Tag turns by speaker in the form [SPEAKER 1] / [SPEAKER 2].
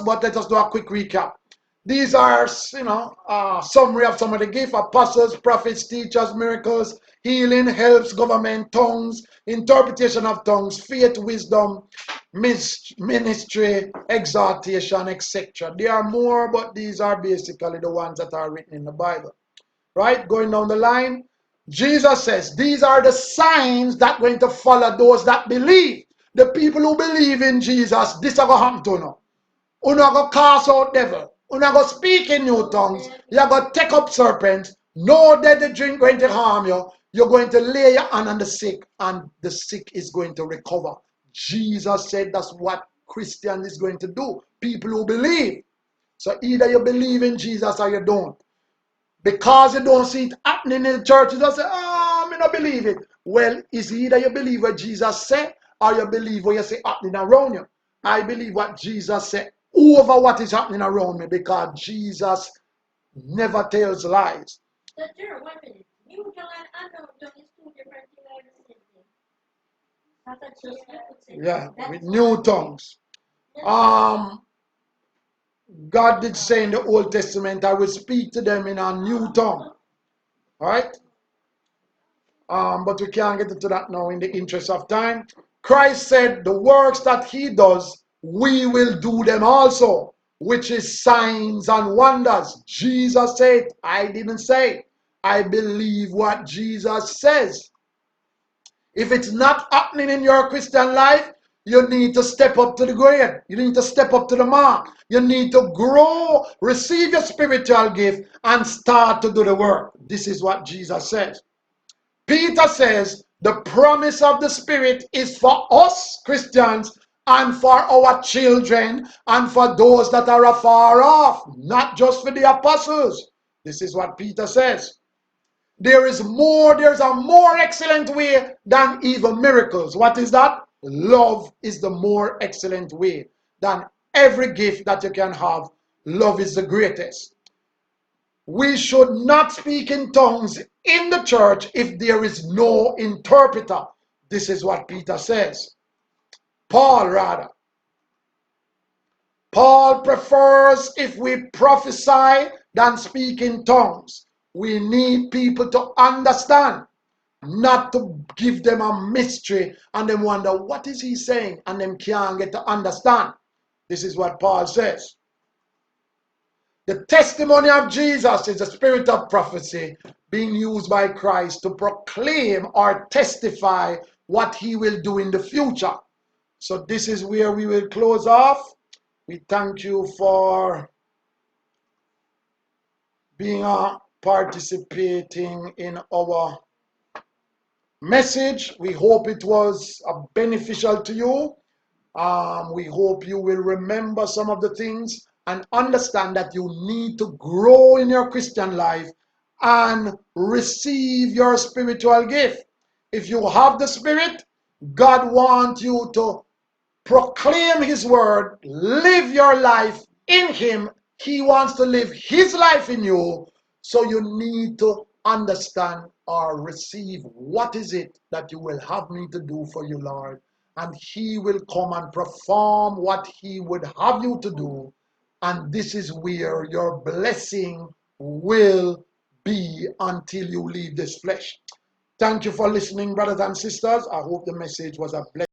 [SPEAKER 1] but let us do a quick recap. These are, summary of some of the gifts: apostles, prophets, teachers, miracles, healing, helps, government, tongues, interpretation of tongues, faith, wisdom, ministry, exhortation, etc. There are more, but these are basically the ones that are written in the Bible. Right? Going down the line, Jesus says, these are the signs that are going to follow those that believe. The people who believe in Jesus, this is going to happen to you. You're going to cast out devil. You're going to speak in new tongues. You're going to take up serpents. No deadly drink going to harm you. You're going to lay your hand on the sick, and the sick is going to recover. Jesus said that's what Christian is going to do. People who believe. So either you believe in Jesus or you don't. Because you don't see it happening in the church, you just say, I don't believe it. Well, it's either you believe what Jesus said or you believe what you see happening around you. I believe what Jesus said over what is happening around me, because Jesus never tells lies.
[SPEAKER 2] So, Jerome, 1 minute. New tongue and unknown tongue is two different things or the same thing?
[SPEAKER 1] Yeah, with new tongues. God did say in the Old Testament, I will speak to them in a new tongue. Alright? But we can't get into that now in the interest of time. Christ said the works that he does, we will do them also, which is signs and wonders. Jesus said, I didn't say. I believe what Jesus says. If it's not happening in your Christian life, you need to step up to the grade. You need to step up to the mark. You need to grow, receive your spiritual gift, and start to do the work. This is what Jesus says. Peter says the promise of the Spirit is for us Christians and for our children and for those that are afar off, not just for the apostles. This is what Peter says. There's a more excellent way than even miracles. What is that? Love is the more excellent way than every gift that you can have. Love is the greatest. We should not speak in tongues in the church if there is no interpreter. This is what Peter says. Paul prefers if we prophesy than speak in tongues. We need people to understand, not to give them a mystery and them wonder what is he saying and them can't get to understand. This is what Paul says. The testimony of Jesus is the spirit of prophecy being used by Christ to proclaim or testify what he will do in the future. So this is where we will close off. We thank you for being participating in our message. We hope it was beneficial to you. We hope you will remember some of the things and understand that you need to grow in your Christian life and receive your spiritual gift. If you have the Spirit, God wants you to proclaim his word, live your life in him. He wants to live his life in you. So you need to understand or receive what is it that you will have me to do for you, Lord. And he will come and perform what he would have you to do. And this is where your blessing will be until you leave this flesh. Thank you for listening, brothers and sisters. I hope the message was a blessing.